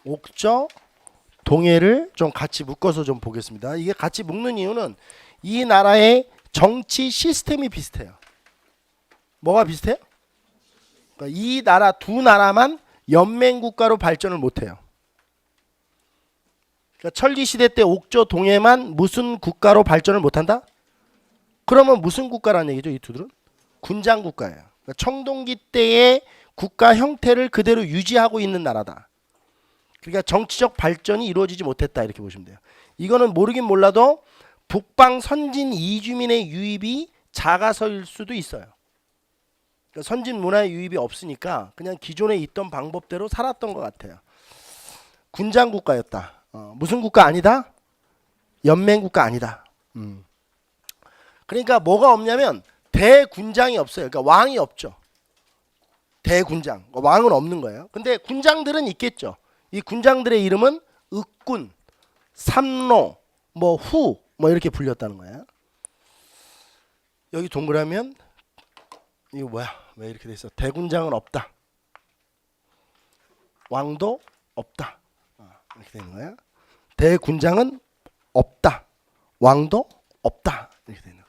옥저, 동해를 좀 같이 묶어서 좀 보겠습니다. 이게 같이 묶는 이유는 이 나라의 정치 시스템이 비슷해요. 뭐가 비슷해요? 그러니까 이 나라 두 나라만 연맹 국가로 발전을 못해요. 그러니까 천리 시대 때 옥저 동해만 무슨 국가로 발전을 못한다? 그러면 무슨 국가라는 얘기죠? 이 두들은 군장 국가예요. 그러니까 청동기 때의 국가 형태를 그대로 유지하고 있는 나라다. 그러니까 정치적 발전이 이루어지지 못했다 이렇게 보시면 돼요. 이거는 모르긴 몰라도 북방 선진 이주민의 유입이 작아서일 수도 있어요. 그러니까 선진 문화의 유입이 없으니까 그냥 기존에 있던 방법대로 살았던 것 같아요. 군장 국가였다. 무슨 국가 아니다? 연맹 국가 아니다. 그러니까 뭐가 없냐면 대군장이 없어요. 그러니까 왕이 없죠. 대군장. 왕은 없는 거예요. 근데 군장들은 있겠죠. 이 군장들의 이름은 윽군, 삼로, 후 이렇게 불렸다는 거예요. 여기 동그라면 이거 뭐야? 왜 이렇게 돼 있어? 대군장은 없다. 왕도 없다. 이렇게 되는 거예요. 대군장은 없다. 왕도 없다. 이렇게 되는 거예요.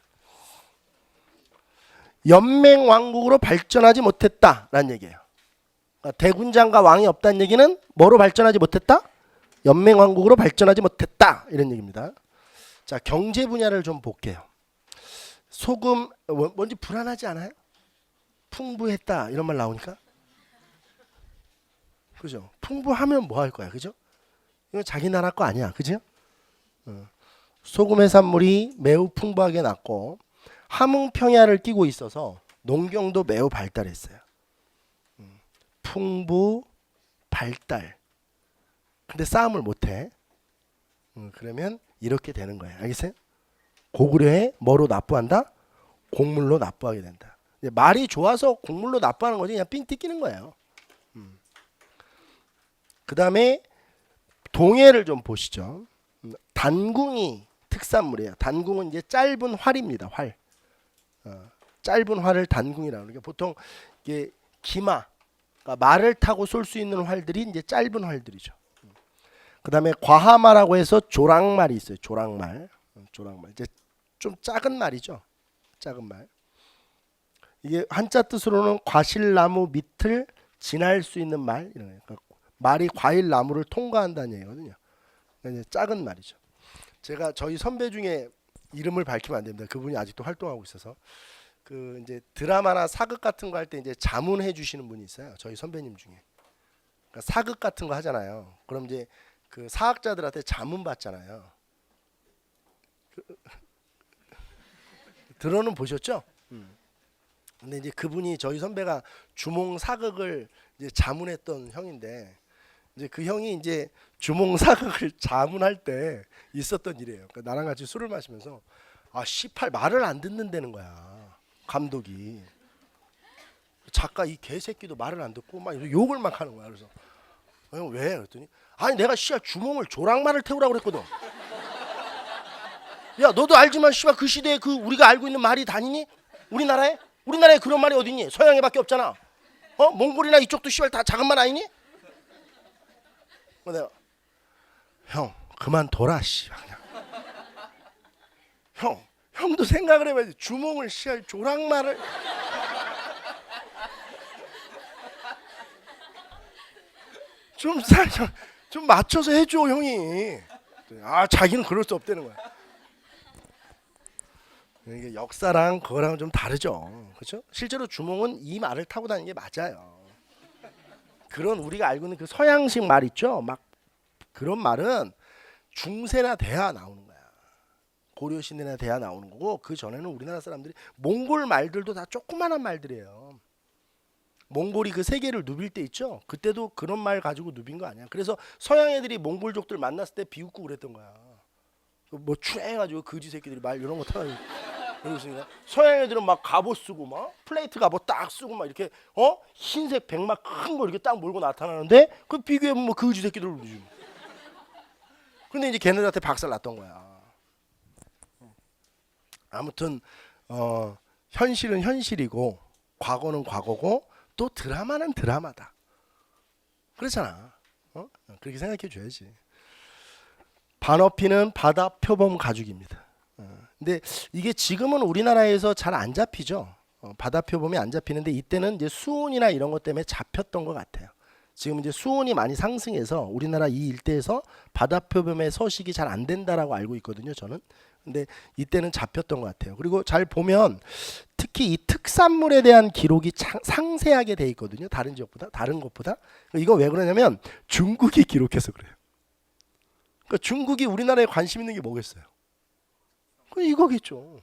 연맹 왕국으로 발전하지 못했다라는 얘기예요. 그러니까 대군장과 왕이 없다는 얘기는 뭐로 발전하지 못했다? 연맹 왕국으로 발전하지 못했다 이런 얘기입니다. 자, 경제 분야를 좀 볼게요. 소금 뭔지 불안하지 않아요? 풍부했다 이런 말 나오니까 그죠? 풍부하면 뭐 할 거야, 그죠? 이거 자기 나라 거 아니야, 그죠? 소금 해산물이 매우 풍부하게 났고 함흥평야를 끼고 있어서 농경도 매우 발달했어요. 풍부, 발달. 근데 싸움을 못해. 그러면 이렇게 되는 거예요. 알겠어요? 고구려에 뭐로 납부한다? 곡물로 납부하게 된다. 말이 좋아서 곡물로 납부하는 거지 그냥 삥 뜯기는 거예요. 그 다음에 동해를 좀 보시죠. 단궁이 특산물이에요. 단궁은 이제 짧은 활입니다. 활. 짧은 활을 단궁이라고 그러니까 보통 이게 기마, 그러니까 말을 타고 쏠 수 있는 활들이 이제 짧은 활들이죠. 그 다음에 과하마라고 해서 조랑말이 있어요. 조랑말. 조랑말. 이제 좀 작은 말이죠. 작은 말. 이게 한자 뜻으로는 과실나무 밑을 지날 수 있는 말. 그러니까 말이 과일 나무를 통과한다는 얘기거든요. 그러니까 이제 작은 말이죠. 제가 저희 선배 중에 이름을 밝히면 안 됩니다. 그분이 아직도 활동하고 있어서 그 이제 드라마나 사극 같은 거 할 때 이제 자문해 주시는 분이 있어요. 저희 선배님 중에. 그러니까 사극 같은 거 하잖아요. 그럼 이제 그 사학자들한테 자문 받잖아요. 들어는 보셨죠? 근데 이제 그분이 저희 선배가 주몽 사극을 이제 자문했던 형인데 이제 그 형이 이제 주몽 사극을 자문할 때 있었던 일이에요. 그러니까 나랑 같이 술을 마시면서 씨팔 말을 안 듣는다는 거야. 감독이. 작가 이 개새끼도 말을 안 듣고 막 욕을 막 하는 거야. 그래서 형 왜? 그랬더니 아니 내가 주몽을 조랑말을 태우라고 그랬거든. 야 너도 알지만 씨발 그 시대에 그 우리가 알고 있는 말이 다니니? 우리나라에 그런 말이 어딨니? 서양에밖에 없잖아. 몽골이나 이쪽도 씨발 다 작은 말 아니니? 내가 형 그만둬라 씨. 형도 생각을 해봐야지. 주몽을 씨발 조랑말을 좀 맞춰서 해줘 형이. 자기는 그럴 수 없다는 거야. 이게 역사랑 그거랑은 좀 다르죠. 그렇죠? 실제로 주몽은 이 말을 타고 다니는 게 맞아요. 그런 우리가 알고 있는 그 서양식 말 있죠. 막 그런 말은 중세나 돼야 나오는 거야. 고려 시대나 돼야 나오는 거고 그 전에는 우리나라 사람들이 몽골 말들도 다 조그만한 말들이에요. 몽골이 그 세계를 누빌 때 있죠. 그때도 그런 말 가지고 누빈 거 아니야. 그래서 서양 애들이 몽골족들 만났을 때 비웃고 그랬던 거야. 뭐 추해가지고 거지 새끼들이 말 이런 거 타가지고 그러니까 서양 애들은 막 갑옷 쓰고 막 플레이트 갑옷 딱 쓰고 막 이렇게 흰색 백막 큰 거 이렇게 딱 몰고 나타나는데 그 비교해보면 뭐 거지 새끼들 그러지. 근데 이제 걔네들한테 박살 났던 거야. 아무튼 현실은 현실이고 과거는 과거고 또 드라마는 드라마다. 그렇잖아. 그렇게 생각해 줘야지. 반어피는 바다 표범 가죽입니다. 근데 이게 지금은 우리나라에서 잘 안 잡히죠. 바다 표범이 안 잡히는데 이때는 이제 수온이나 이런 것 때문에 잡혔던 것 같아요. 지금 이제 수온이 많이 상승해서 우리나라 이 일대에서 바다 표범의 서식이 잘 안 된다라고 알고 있거든요, 저는. 근데 이때는 잡혔던 것 같아요. 그리고 잘 보면 특히 이 특산물에 대한 기록이 상세하게 돼 있거든요. 다른 지역보다, 다른 것보다. 이거 왜 그러냐면 중국이 기록해서 그래요. 그러니까 중국이 우리나라에 관심 있는 게 뭐겠어요? 그 이거겠죠.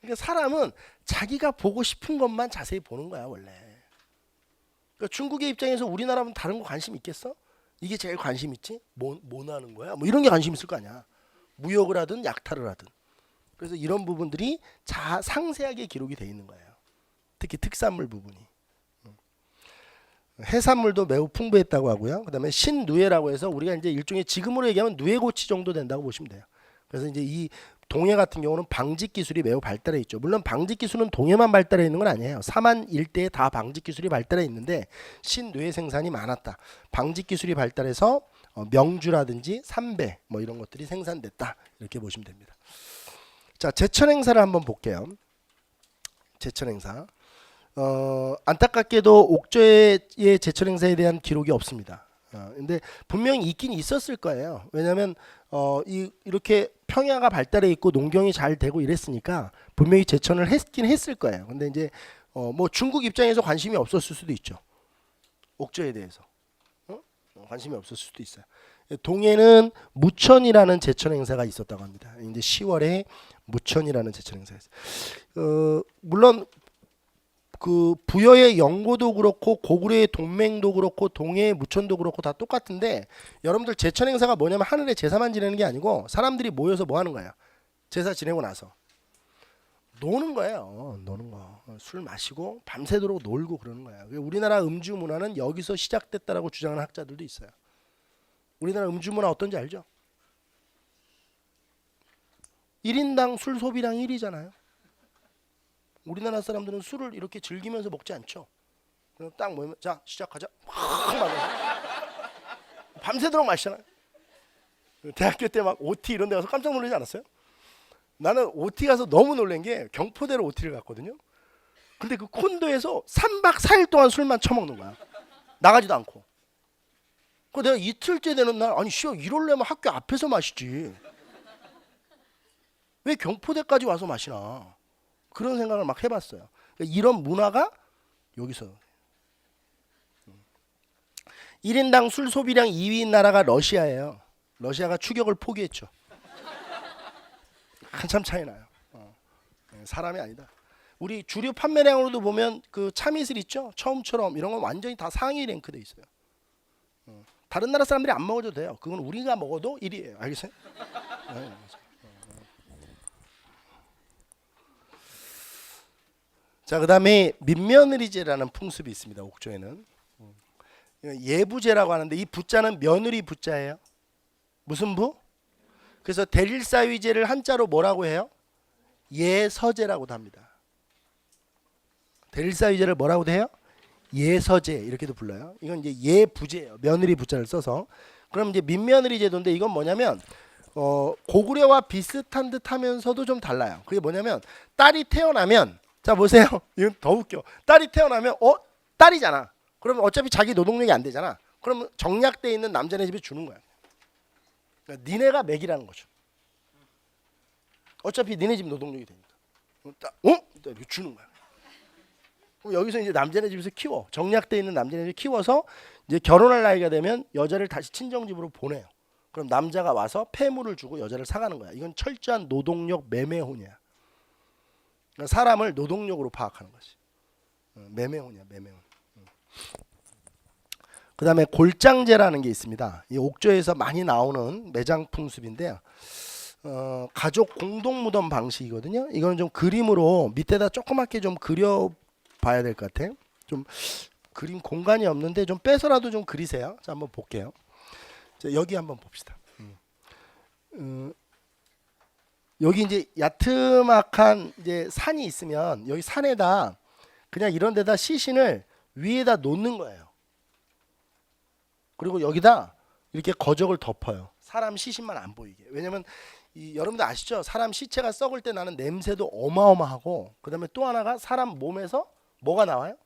그러니까 사람은 자기가 보고 싶은 것만 자세히 보는 거야 원래. 그러니까 중국의 입장에서 우리나라면 다른 거 관심 있겠어? 이게 제일 관심 있지? 뭐 하는 거야? 뭐 이런 게 관심 있을 거 아니야. 무역을 하든 약탈을 하든. 그래서 이런 부분들이 상세하게 기록이 돼 있는 거예요. 특히 특산물 부분이. 해산물도 매우 풍부했다고 하고요. 그다음에 신누에라고 해서 우리가 이제 일종의 지금으로 얘기하면 누에고치 정도 된다고 보시면 돼요. 그래서 이제 이 동해 같은 경우는 방직 기술이 매우 발달해 있죠. 물론 방직 기술은 동해만 발달해 있는 건 아니에요. 사만 일대에 다 방직 기술이 발달해 있는데 신누에 생산이 많았다. 방직 기술이 발달해서 명주라든지 삼배 뭐 이런 것들이 생산됐다. 이렇게 보시면 됩니다. 자, 제천 행사를 한번 볼게요. 제천 행사. 안타깝게도 옥저의 제천 행사에 대한 기록이 없습니다. 근데 분명히 있긴 있었을 거예요. 왜냐하면 이렇게 평야가 발달해 있고 농경이 잘 되고 이랬으니까 분명히 제천을 했긴 했을 거예요. 근데 이제 뭐 중국 입장에서 관심이 없었을 수도 있죠. 옥저에 대해서 관심이 없었을 수도 있어요. 동해는 무천이라는 제천 행사가 있었다고 합니다. 이제 10월에 무천이라는 제천 행사가 있어요. 물론 그 부여의 영고도 그렇고 고구려의 동맹도 그렇고 동해의 무천도 그렇고 다 똑같은데 여러분들 제천 행사가 뭐냐면 하늘에 제사만 지내는 게 아니고 사람들이 모여서 뭐 하는 거예요? 제사 지내고 나서 노는 거예요. 노는 거. 술 마시고 밤새도록 놀고 그러는 거예요. 우리나라 음주 문화는 여기서 시작됐다라고 주장하는 학자들도 있어요. 우리나라 음주 문화 어떤지 알죠? 1인당 술 소비량이 1이잖아요. 우리나라 사람들은 술을 이렇게 즐기면서 먹지 않죠. 그냥 딱 모이면 자 시작하자 막 마셔. 밤새도록 마시잖아요. 대학교 때 막 OT 이런 데 가서 깜짝 놀라지 않았어요? 나는 OT 가서 너무 놀란 게 경포대로 OT를 갔거든요. 근데 그 콘도에서 3박 4일 동안 술만 처먹는 거야. 나가지도 않고. 그 내가 이틀째 되는 날 아니 씨야 이럴려면 학교 앞에서 마시지. 왜 경포대까지 와서 마시나. 그런 생각을 막 해봤어요. 그러니까 이런 문화가 여기서 1인당 술 소비량 2위인 나라가 러시아예요. 러시아가 추격을 포기했죠. 한참 차이 나요. 사람이 아니다. 우리 주류 판매량으로도 보면 그 참이슬 있죠. 처음처럼 이런 건 완전히 다 상위 랭크돼 있어요. 다른 나라 사람들이 안 먹어도 돼요. 그건 우리가 먹어도 1위예요. 알겠어요? 네. 자, 그다음에 민며느리제라는 풍습이 있습니다. 옥조에는 예부제라고 하는데 이 부자는 며느리 부자예요. 무슨 부? 그래서 대릴사위제를 한자로 뭐라고 해요? 예서제라고도 합니다. 대릴사위제를 뭐라고도 해요? 예서제 이렇게도 불러요. 이건 이제 예부제예요. 며느리 부자를 써서. 그럼 이제 민며느리제도인데 이건 뭐냐면 고구려와 비슷한 듯하면서도 좀 달라요. 그게 뭐냐면 딸이 태어나면 자 보세요. 이건 더 웃겨. 딸이 태어나면 딸이잖아. 그러면 어차피 자기 노동력이 안 되잖아. 그러면 정략돼 있는 남자네 집에 주는 거야. 그러니까 니네가 먹이라는 거죠. 어차피 니네 집 노동력이 되니까. 이렇게 주는 거야. 그럼 여기서 이제 남자네 집에서 키워. 정략돼 있는 남자네 집에 키워서 이제 결혼할 나이가 되면 여자를 다시 친정 집으로 보내요. 그럼 남자가 와서 폐물을 주고 여자를 사가는 거야. 이건 철저한 노동력 매매혼이야. 그러니까 사람을 노동력으로 파악하는 거지. 매매혼이야, 매매혼. 그 다음에 골장제라는 게 있습니다. 이 옥조에서 많이 나오는 매장 풍습인데요. 가족 공동 무덤 방식이거든요. 이거는 좀 그림으로 밑에다 조그맣게 좀 그려봐야 될 것 같아요. 좀 그림 공간이 없는데 좀 빼서라도 좀 그리세요. 자, 한번 볼게요. 자, 여기 한번 봅시다. 여기 이제 야트막한 이제 산이 있으면 여기 산에다 그냥 이런 데다 시신을 위에다 놓는 거예요. 그리고 여기다 이렇게 거적을 덮어요. 사람 시신만 안 보이게. 왜냐면 여러분들 아시죠? 사람 시체가 썩을 때 나는 냄새도 어마어마하고, 그다음에 또 하나가 사람 몸에서 뭐가 나와요?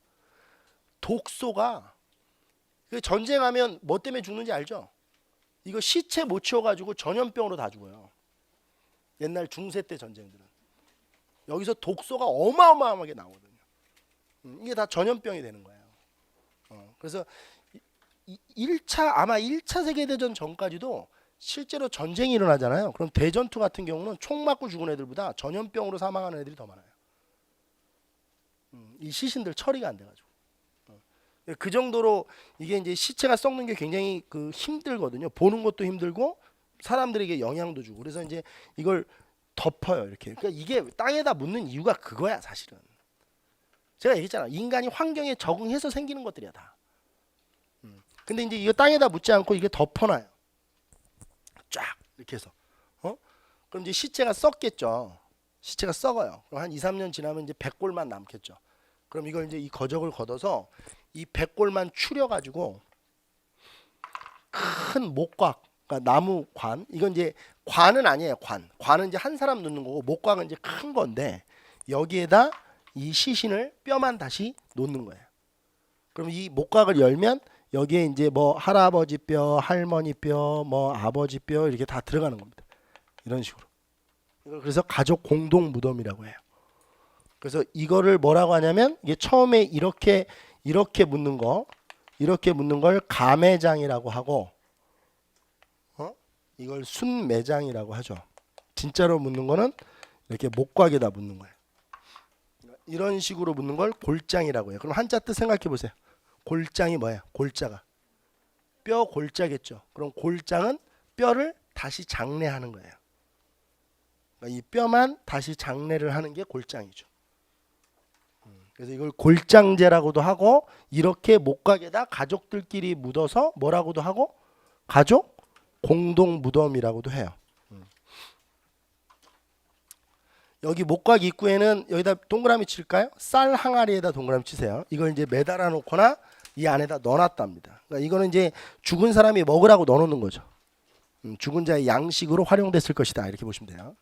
독소가. 전쟁하면 뭐 때문에 죽는지 알죠? 이거 시체 못 치워가지고 전염병으로 다 죽어요. 옛날 중세 때 전쟁들은 여기서 독소가 어마어마하게 나오거든요. 이게 다 전염병이 되는 거예요. 그래서 1차 아마 1차 세계대전 전까지도 실제로 전쟁이 일어나잖아요. 그럼 대전투 같은 경우는 총 맞고 죽은 애들보다 전염병으로 사망하는 애들이 더 많아요. 이 시신들 처리가 안 돼가지고. 그 정도로 이게 이제 시체가 썩는 게 굉장히 힘들거든요. 보는 것도 힘들고 사람들에게 영향도 주고. 그래서 이제 이걸 덮어요, 이렇게. 그러니까 이게 땅에다 묻는 이유가 그거야, 사실은. 제가 얘기했잖아. 인간이 환경에 적응해서 생기는 것들이야, 다. 근데 이제 이거 땅에다 묻지 않고 이게 덮어놔요. 쫙 이렇게 해서. 그럼 이제 시체가 썩겠죠. 시체가 썩어요. 그럼 한 2, 3년 지나면 이제 백골만 남겠죠. 그럼 이걸 이제 이 거적을 걷어서 이 백골만 추려가지고 큰 목곽, 그러니까 나무 관, 이건 이제 관은 아니에요. 관은 이제 한 사람 넣는 거고, 목곽은 이제 큰 건데 여기에다 이 시신을 뼈만 다시 놓는 거예요. 그럼 이 목곽을 열면 여기에 이제 뭐 할아버지 뼈, 할머니 뼈, 뭐 아버지 뼈 이렇게 다 들어가는 겁니다. 이런 식으로. 그래서 가족 공동 무덤이라고 해요. 그래서 이거를 뭐라고 하냐면, 이게 처음에 이렇게 묻는 거, 이렇게 묻는 걸 가매장이라고 하고, 이걸 순매장이라고 하죠. 진짜로 묻는 거는 이렇게 목곽에다 묻는 거예요. 이런 식으로 묻는 걸 골장이라고 해요. 그럼 한자 뜻 생각해 보세요. 골장이 뭐야? 골자가 뼈 골자겠죠. 그럼 골장은 뼈를 다시 장례하는 거예요. 그러니까 이 뼈만 다시 장례를 하는 게 골장이죠. 그래서 이걸 골장제라고도 하고, 이렇게 목각에다 가족들끼리 묻어서 뭐라고도 하고, 가족 공동 무덤이라고도 해요. 여기 목각 입구에는 여기다 동그라미 칠까요? 쌀 항아리에다 동그라미 치세요. 이걸 이제 매달아 놓거나 이 안에다 넣어놨답니다. 그러니까 이거는 이제 죽은 사람이 먹으라고 넣어놓는 거죠. 죽은 자의 양식으로 활용됐을 것이다, 이렇게 보시면 돼요.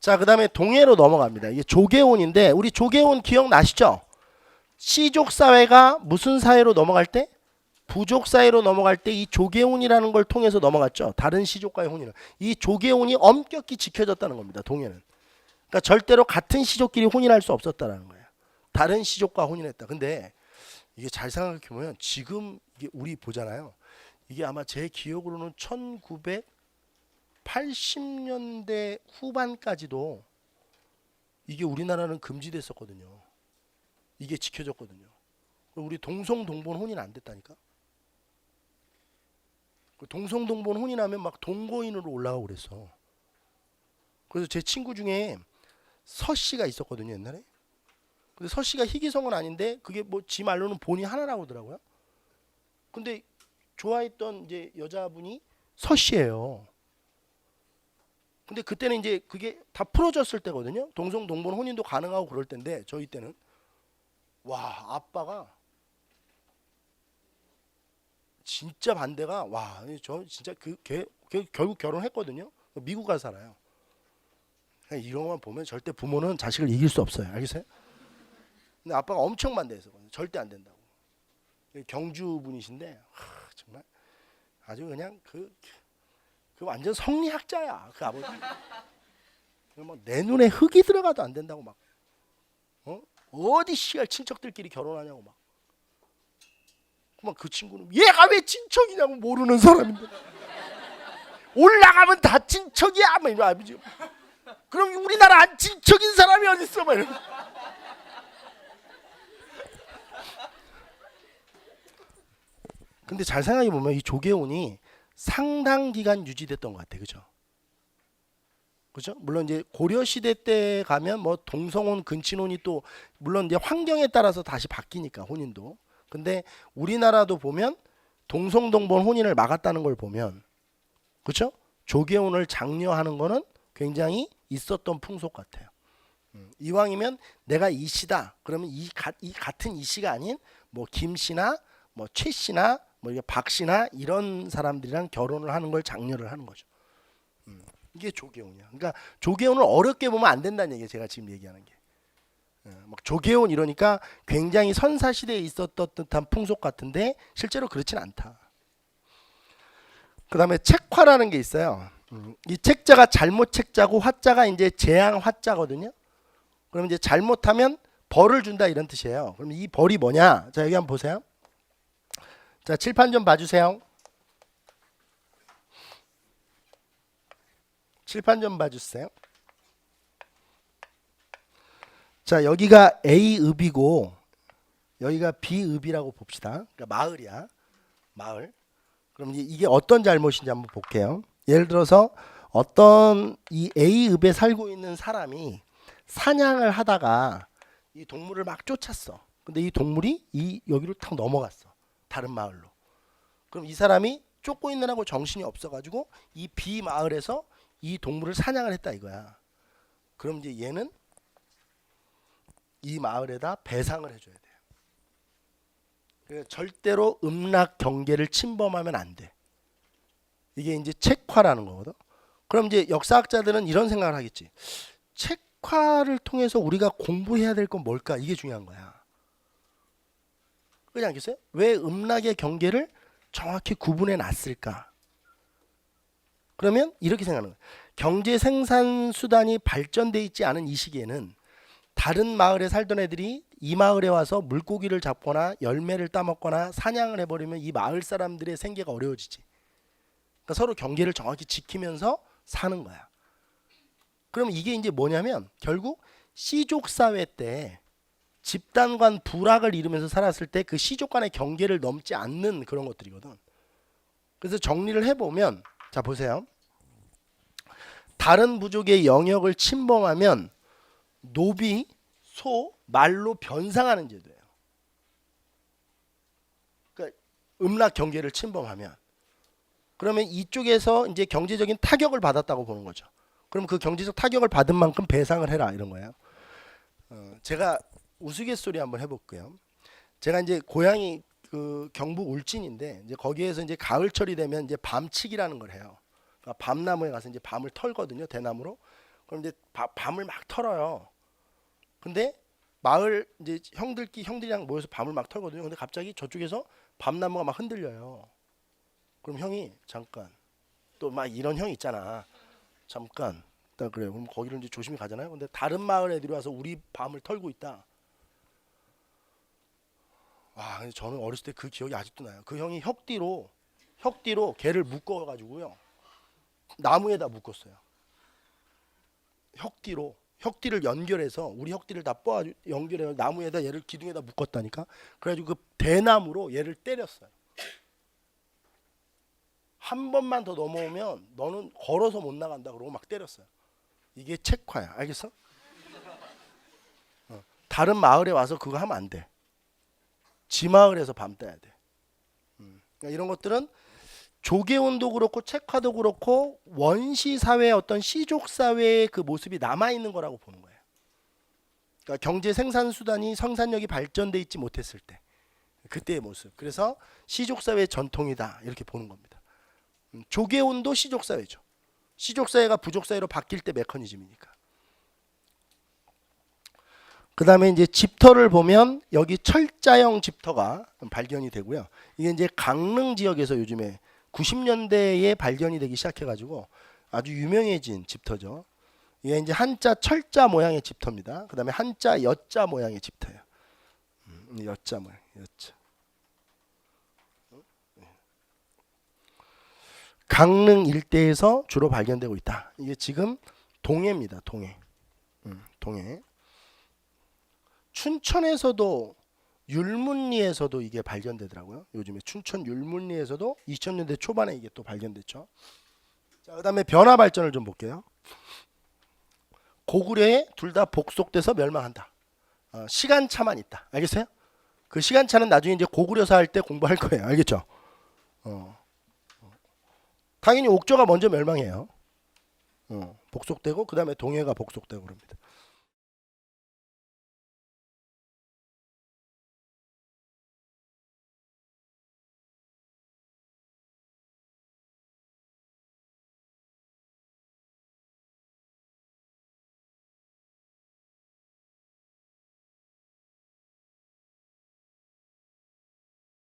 자, 그 다음에 동해로 넘어갑니다. 이게 조계혼인데, 우리 조계혼 기억나시죠? 시족 사회가 무슨 사회로 넘어갈 때? 부족 사회로 넘어갈 때 이 조계혼이라는 걸 통해서 넘어갔죠. 다른 시족과의 혼인은. 이 조계혼이 엄격히 지켜졌다는 겁니다, 동해는. 그러니까 절대로 같은 시족끼리 혼인할 수 없었다는 거예요. 다른 시족과 혼인했다. 근데 이게 잘 생각해 보면 지금 이게 우리 보잖아요. 이게 아마 제 기억으로는 1980년대 후반까지도 이게 우리나라는 금지됐었거든요. 이게 지켜졌거든요. 우리 동성동본 혼인 안 됐다니까. 동성동본 혼인하면 막 동거인으로 올라가고 그랬어. 그래서 제 친구 중에 서 씨가 있었거든요, 옛날에. 근데 서 씨가 희귀성은 아닌데 그게 뭐 지 말로는 본이 하나라고 하더라고요. 근데 좋아했던 이제 여자분이 서 씨예요. 근데 그때는 이제 그게 다 풀어졌을 때거든요. 동성 동본 혼인도 가능하고 그럴 때인데, 저희 때는 와, 아빠가 진짜 반대가, 와, 저 진짜 걔 결국 결혼했거든요. 미국 가서 살아요. 이런 것만 보면 절대 부모는 자식을 이길 수 없어요. 알겠어요? 근데 아빠가 엄청 반대해서 절대 안 된다고. 경주 분이신데 정말 아주 그냥 그 완전 성리학자야, 그 아버지. 막 내 눈에 흙이 들어가도 안 된다고 막. 어디 씨알 친척들끼리 결혼하냐고 막. 그만 그 친구는 얘가 왜 친척이냐고 모르는 사람인데. 올라가면 다 친척이야, 막 이런 아버지. 그럼 우리나라 안 친척인 사람이 어디 있어, 막 이런. 근데 잘 생각해 보면 이 조계혼이 상당 기간 유지됐던 것 같아, 그죠? 그죠? 물론 이제 고려 시대 때 가면 뭐 동성혼, 근친혼이 또 물론 이제 환경에 따라서 다시 바뀌니까 혼인도. 근데 우리나라도 보면 동성동본 혼인을 막았다는 걸 보면, 그렇죠? 조계혼을 장려하는 거는 굉장히 있었던 풍속 같아요. 이왕이면 내가 이 씨다. 그러면 이 같은 이 씨가 아닌 뭐 김 씨나 뭐 최 씨나 뭐 이게 박씨나 이런 사람들이랑 결혼을 하는 걸 장려를 하는 거죠. 이게 조계혼이야. 그러니까 조계혼을 어렵게 보면 안 된다는 얘기예요. 제가 지금 얘기하는 게. 막 조계혼 이러니까 굉장히 선사시대에 있었던 듯한 풍속 같은데 실제로 그렇진 않다. 그 다음에 책화라는 게 있어요. 이 책자가 잘못 책자고 화자가 이제 재앙 화자거든요. 그럼 이제 잘못하면 벌을 준다 이런 뜻이에요. 그럼 이 벌이 뭐냐? 자, 여기 한번 보세요. 자, 칠판 좀 봐주세요. 칠판 좀 봐주세요. 자, 여기가 A읍이고 여기가 B읍이라고 봅시다. 그러니까 마을이야. 마을. 그럼 이게 어떤 잘못인지 한번 볼게요. 예를 들어서 어떤 이 A읍에 살고 있는 사람이 사냥을 하다가 이 동물을 막 쫓았어. 근데 이 동물이 이 여기로 탁 넘어갔어. 다른 마을로. 그럼 이 사람이 쫓고 있느라고 정신이 없어가지고 이 B 마을에서 이 동물을 사냥을 했다 이거야. 그럼 이제 얘는 이 마을에다 배상을 해줘야 돼요. 그러니까 절대로 음락 경계를 침범하면 안 돼. 이게 이제 책화라는 거거든. 그럼 이제 역사학자들은 이런 생각을 하겠지. 책화를 통해서 우리가 공부해야 될 건 뭘까? 이게 중요한 거야. 그렇지 않겠어요? 왜 음락의 경계를 정확히 구분해 놨을까? 그러면 이렇게 생각하는 거예요. 경제 생산 수단이 발전돼 있지 않은 이 시기에는 다른 마을에 살던 애들이 이 마을에 와서 물고기를 잡거나 열매를 따먹거나 사냥을 해버리면 이 마을 사람들의 생계가 어려워지지. 그러니까 서로 경계를 정확히 지키면서 사는 거야. 그럼 이게 이제 뭐냐면 결국 시족 사회 때 집단 간 부락을 이루면서 살았을 때 그 시족 간의 경계를 넘지 않는 그런 것들이거든. 그래서 정리를 해보면 자 보세요. 다른 부족의 영역을 침범하면 노비, 소, 말로 변상하는 제도예요. 그러니까 음락 경계를 침범하면 그러면 이쪽에서 이제 경제적인 타격을 받았다고 보는 거죠. 그럼 그 경제적 타격을 받은 만큼 배상을 해라 이런 거예요. 제가 우스갯소리 한번 해볼게요. 제가 이제 고향이 그 경북 울진인데 이제 거기에서 이제 가을철이 되면 이제 밤치기라는 걸 해요. 그러니까 밤나무에 가서 이제 밤을 털거든요, 대나무로. 그럼 이제 밤을 막 털어요. 근데 마을 이제 형들이랑 모여서 밤을 막 털거든요. 근데 갑자기 저쪽에서 밤나무가 막 흔들려요. 그럼 형이 잠깐 또 막 이런 형 있잖아. 잠깐 딱 그래요. 그럼 거기를 이제 조심히 가잖아요. 근데 다른 마을 애들이 와서 우리 밤을 털고 있다. 와, 근데 저는 어렸을 때 그 기억이 아직도 나요. 그 형이 혁띠로 개를 묶어가지고요 나무에다 묶었어요. 혁띠를 연결해서 우리 혁띠를 다 뽑아 연결해서 나무에다 얘를 기둥에다 묶었다니까. 그래가지고 그 대나무로 얘를 때렸어요. 한 번만 더 넘어오면 너는 걸어서 못 나간다 그러고 막 때렸어요. 이게 책화야. 알겠어? 다른 마을에 와서 그거 하면 안 돼. 지 마을에서 밤 따야 돼. 그러니까 이런 것들은 조계운도 그렇고 책화도 그렇고 원시 사회의 어떤 시족 사회의 그 모습이 남아 있는 거라고 보는 거예요. 그러니까 경제 생산 수단이 생산력이 발전돼 있지 못했을 때 그때의 모습. 그래서 시족 사회의 전통이다 이렇게 보는 겁니다. 조계운도 시족 사회죠. 시족 사회가 부족 사회로 바뀔 때 메커니즘이니까. 그 다음에 이제 집터를 보면 여기 철자형 집터가 발견이 되고요. 이게 이제 강릉 지역에서 요즘에 90년대에 발견이 되기 시작해가지고 아주 유명해진 집터죠. 이게 이제 한자 철자 모양의 집터입니다. 그 다음에 한자 여자 모양의 집터예요. 여자 모양, 여자. 강릉 일대에서 주로 발견되고 있다. 이게 지금 동해입니다. 동해. 동해. 춘천에서도 율문리에서도 이게 발견되더라고요. 요즘에 춘천 율문리에서도 2000년대 초반에 이게 또 발견됐죠. 자, 그다음에 변화 발전을 좀 볼게요. 고구려에 둘 다 복속돼서 멸망한다. 시간차만 있다. 알겠어요? 그 시간차는 나중에 이제 고구려사 할 때 공부할 거예요. 알겠죠? 당연히 옥저가 먼저 멸망해요. 복속되고 그 다음에 동해가 복속되고 그럽니다.